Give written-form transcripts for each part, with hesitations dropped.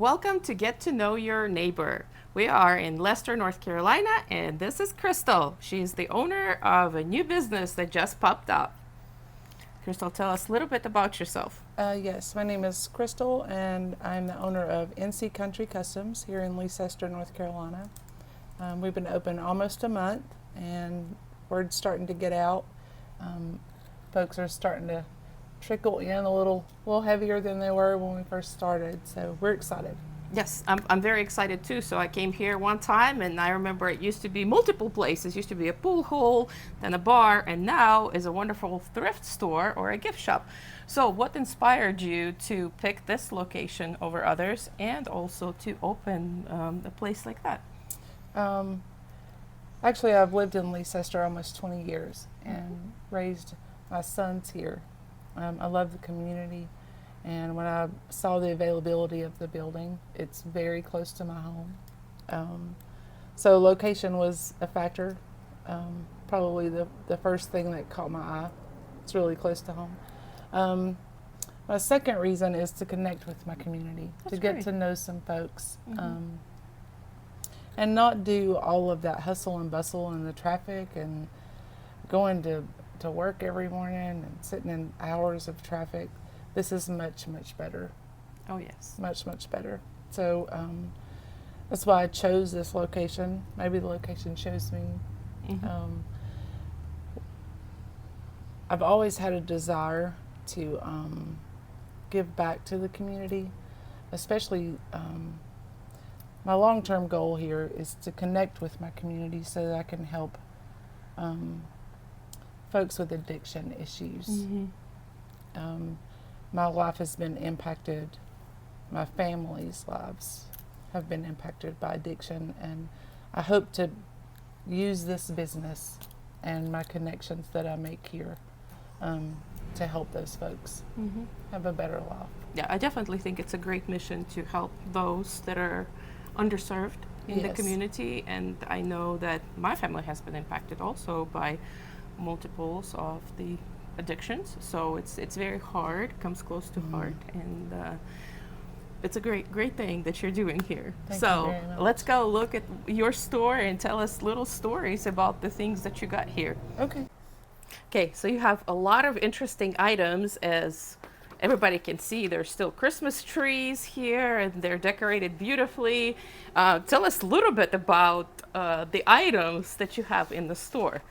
Welcome to Get to Know Your Neighbor. We are in Leicester, North Carolina, and this is Crystal. She's the owner of a new business that just popped up. Crystal, tell us a little bit about yourself. Yes, my name is Crystal, and I'm the owner of NC Country Customs here in Leicester, North Carolina. We've been open almost a month, and word's starting to get out. Folks are starting to trickle in a little heavier than they were when we first started, so we're excited. Yes, I'm very excited too. So I came here one time, and I remember it used to be multiple places. It used to be a pool hall, then a bar, and now is a wonderful thrift store or a gift shop. So what inspired you to pick this location over others and also to open a place like that? Um, Actually, I've lived in Leicester almost 20 years and raised my sons here. I love the community, and when I saw the availability of the building, it's very close to my home. So location was a factor, probably the first thing that caught my eye. It's really close to home. Um, my second reason is to connect with my community, That's to get great. to know some folks. Mhm. And not do all of that hustle and bustle and the traffic and going to work every morning and sitting in hours of traffic. This is much, much better. Oh, yes. Much, much better. So that's why I chose this location. Maybe the location chose me. Mhm. I've always had a desire to give back to the community, especially my long-term goal here is to connect with my community so that I can help folks with addiction issues. Mhm. My life has been impacted, my family's lives have been impacted by addiction, and I hope to use this business and my connections that I make here to help those folks Mhm. have a better life. Yeah, I definitely think it's a great mission to help those that are underserved in the Yes. community. And I know that my family has been impacted also by multiples of the addictions. So it's very hard, comes close to heart, and it's a great thing that you're doing here. Thank you So very much. let's go look at your store and tell us little stories about the things that you got here. Okay. Okay, so you have a lot of interesting items. As everybody can see, there's still Christmas trees here and they're decorated beautifully. Tell us a little bit about the items that you have in the store.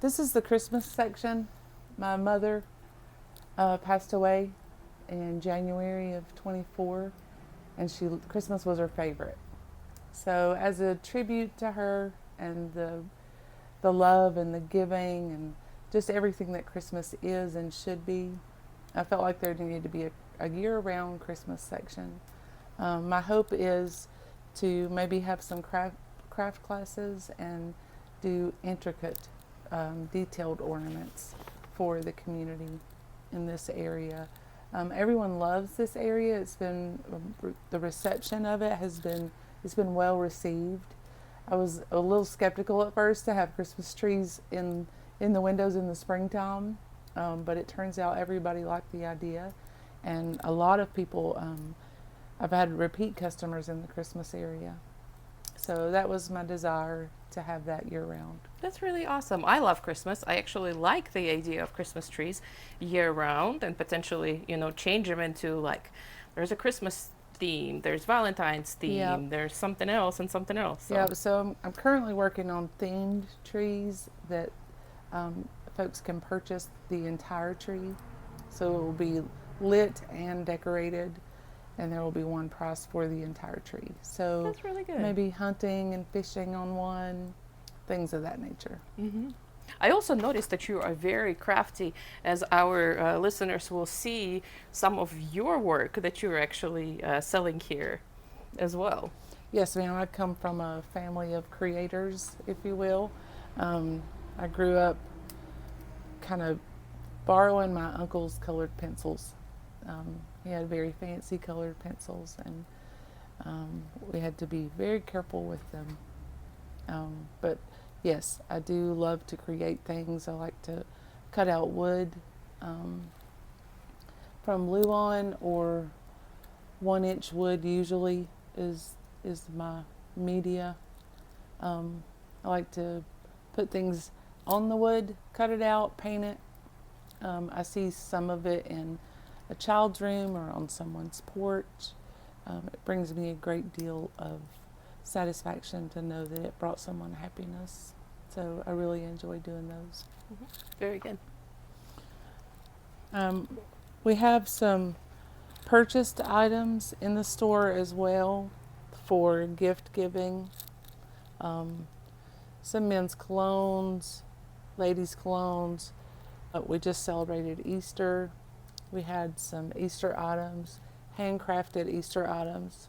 This is the Christmas section. My mother passed away in January of 24, and Christmas was her favorite. So as a tribute to her and the love and the giving and just everything that Christmas is and should be, I felt like there needed to be a year-round Christmas section. My hope is to maybe have some craft classes and do intricate, detailed ornaments for the community in this area. Everyone loves this area. It's been the reception of it it's been well received. I was a little skeptical at first to have Christmas trees in the windows in the springtime, but it turns out everybody liked the idea, and a lot of people. I've had repeat customers in the Christmas area, so that was my desire to have that year round. That's really awesome. I love Christmas. I actually like the idea of Christmas trees year round and potentially, change them into like there's a Christmas theme, there's Valentine's theme, Yeah. there's something else and something else. So. Yeah, so I'm currently working on themed trees that folks can purchase the entire tree. So it will be lit and decorated, and there will be one price for the entire tree. So That's really good. maybe hunting and fishing on one, things of that nature. Hmm. I also noticed that you are very crafty, as our listeners will see some of your work that you're actually selling here as well. Yes, ma'am. I come from a family of creators, if you will. I grew up kind of borrowing my uncle's colored pencils. He had very fancy colored pencils, and we had to be very careful with them. But yes, I do love to create things. I like to cut out wood from Luan or 1-inch wood usually is my media. I like to put things on the wood, cut it out, paint it. I see some of it in a child's room or on someone's porch. It brings me a great deal of satisfaction to know that it brought someone happiness. So I really enjoy doing those. Very good. We have some purchased items in the store as well for gift giving. Some men's colognes, ladies' colognes. We just celebrated Easter. We had some Easter items, handcrafted Easter items.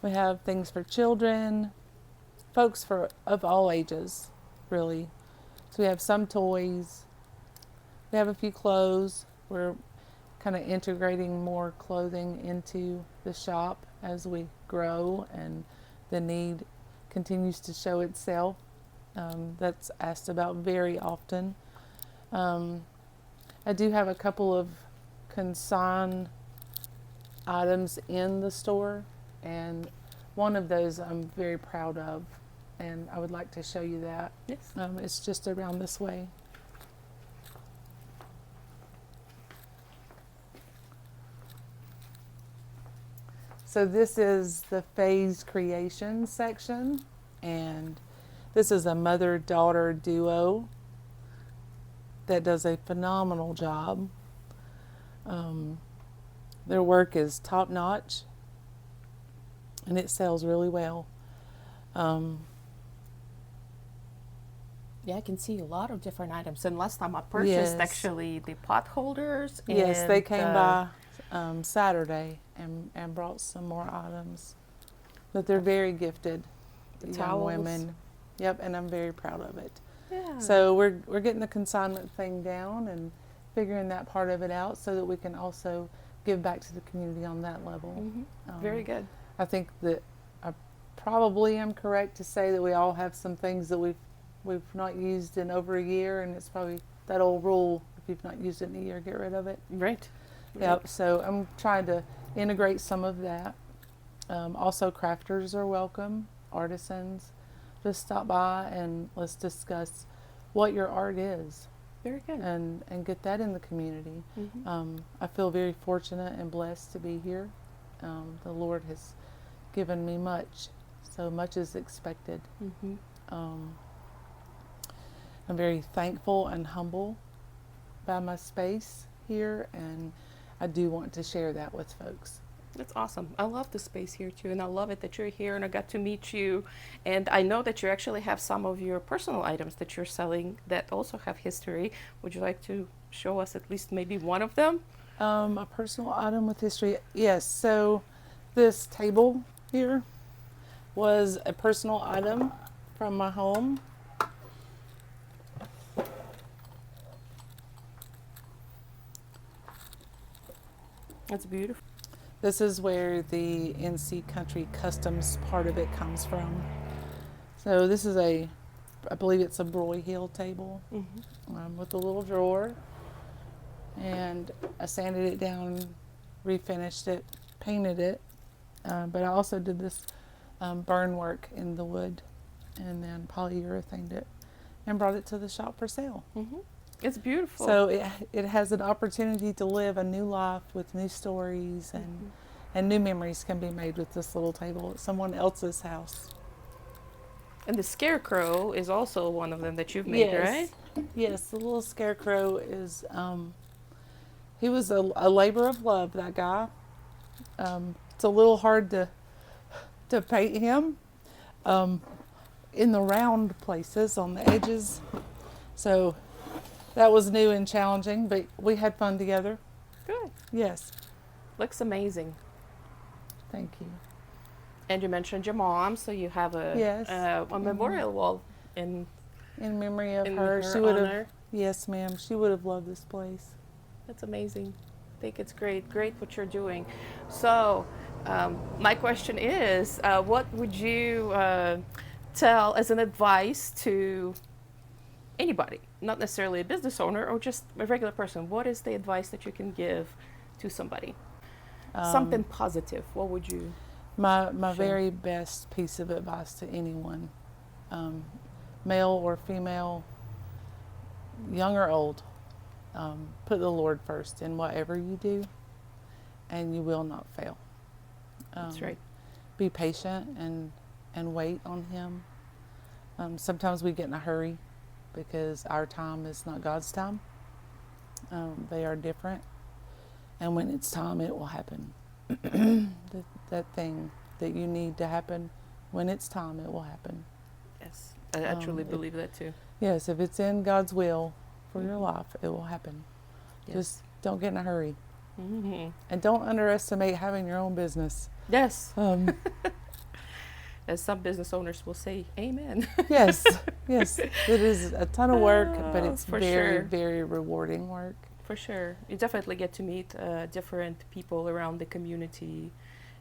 We have things for children, folks of all ages, really. So we have some toys. We have a few clothes. We're kind of integrating more clothing into the shop as we grow and the need continues to show itself. That's asked about very often. I do have a couple of consign items in the store, and one of those I'm very proud of, and I would like to show you that. Yes. It's just around this way. So this is the Phase Creation section, and this is a mother-daughter duo that does a phenomenal job. Their work is top-notch, and it sells really well. Yeah, I can see a lot of different items. And last time I purchased Yes. actually the pot holders. Yes, and they came by Saturday and brought some more items. But they're very gifted, The young towels. women. Yep, and I'm very proud of it. Yeah. So we're getting the consignment thing down and figuring that part of it out so that we can also give back to the community on that level. Very good. I think that I probably am correct to say that we all have some things that we've not used in over a year, and it's probably that old rule: if you've not used it in a year, get rid of it. Right. Yep. So I'm trying to integrate some of that. Also, crafters are welcome. Artisans, just stop by and let's discuss what your art is, Very good. and get that in the community. I feel very fortunate and blessed to be here. The Lord has given me much, so much is expected. I'm very thankful and humble by my space here, and I do want to share that with folks. That's awesome. I love the space here too, and I love it that you're here and I got to meet you. And I know that you actually have some of your personal items that you're selling that also have history. Would you like to show us at least maybe one of them? A personal item with history. Yes, so this table here was a personal item from my home. That's beautiful. This is where the NC Country Customs part of it comes from. So this is I believe it's a broyhill table with a little drawer. And I sanded it down, refinished it, painted it. But I also did this burn work in the wood and then polyurethaned it and brought it to the shop for sale. It's beautiful. So it has an opportunity to live a new life with new stories, and new memories can be made with this little table at someone else's house. And the scarecrow is also one of them that you've made, right? Yes, the little scarecrow is, he was a labor of love, that guy. It's a little hard to paint him in the round places on the edges. So that was new and challenging, but we had fun together. Good. Yes. Looks amazing. Thank you. And you mentioned your mom, so you have a memorial wall in memory of in her. her She would have. honor. Yes, ma'am. She would have loved this place. That's amazing. I think it's great what you're doing. So my question is, what would you tell as an advice to anybody, not necessarily a business owner or just a regular person? What is the advice that you can give to somebody? Something positive. What would you? My Sure. very best piece of advice to anyone, male or female, young or old, put the Lord first in whatever you do, and you will not fail. That's right. Be patient and wait on Him. Sometimes we get in a hurry because our time is not God's time. They are different, and when it's time, it will happen. that thing that you need to happen, when it's time, it will happen. Yes, I truly believe that too. Yes, if it's in God's will for your life, it will happen. Yes. Just don't get in a hurry. Mm-hmm. And don't underestimate having your own business. Yes. Um, As some business owners will say, amen. yes, yes. It is a ton of work, but it's For very, sure. very rewarding work. For sure. You definitely get to meet different people around the community,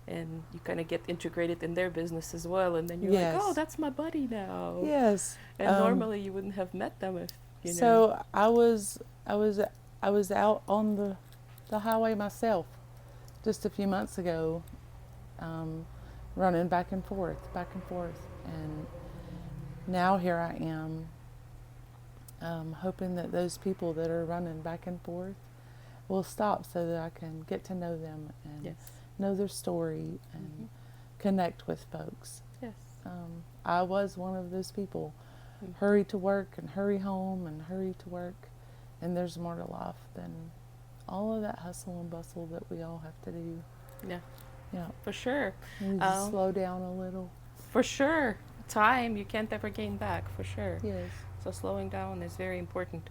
and you kind of get integrated in their business as well. And then you're Yes. like, oh, that's my buddy now. Yes. And normally you wouldn't have met them if, you know. So I was out on the highway myself just a few months ago, running back and forth, and now here I am, hoping that those people that are running back and forth will stop so that I can get to know them and Yes. know their story and connect with folks. Yes. I was one of those people. Mhm. Hurry to work and hurry home and hurry to work, and there's more to life than all of that hustle and bustle that we all have to do. Yeah, Yeah, for sure. we need to slow down a little. For sure. Time you can't ever gain back, for sure. Yes. So slowing down is very important.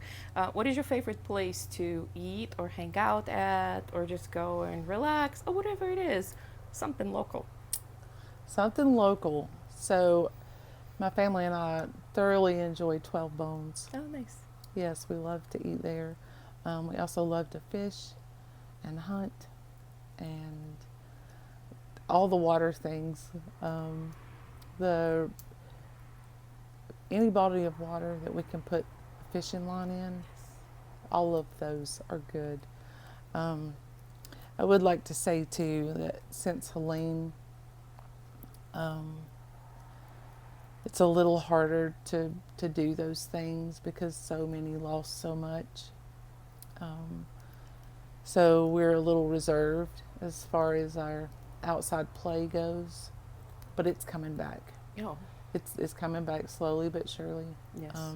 What is your favorite place to eat or hang out at, or just go and relax, or whatever it is? Something local. Something local. So my family and I thoroughly enjoy 12 Bones. Oh, nice. Yes, we love to eat there. We also love to fish and hunt and all the water things. Any body of water that we can put a fishing line in, all of those are good. I would like to say too that since Helene, it's a little harder to do those things because so many lost so much. So we're a little reserved as far as our outside play goes, but it's coming back. Oh, It's coming back slowly but surely. yes.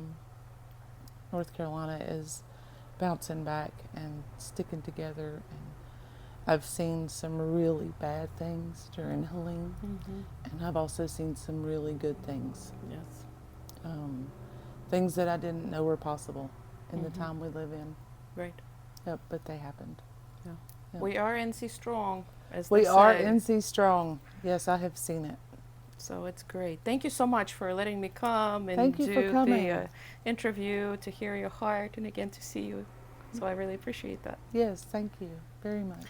North Carolina is bouncing back and sticking together, and I've seen some really bad things during Helene, and I've also seen some really good things. Yes. Things that I didn't know were possible in the time we live in. Right. Yep, but they happened. Yeah. Yeah. We are NC strong, as We they are say. NC strong. Yes, I have seen it. So it's great. Thank you so much for letting me come and Thank you for do coming. the interview, to hear your heart, and again to see you. So I really appreciate that. Yes, thank you very much.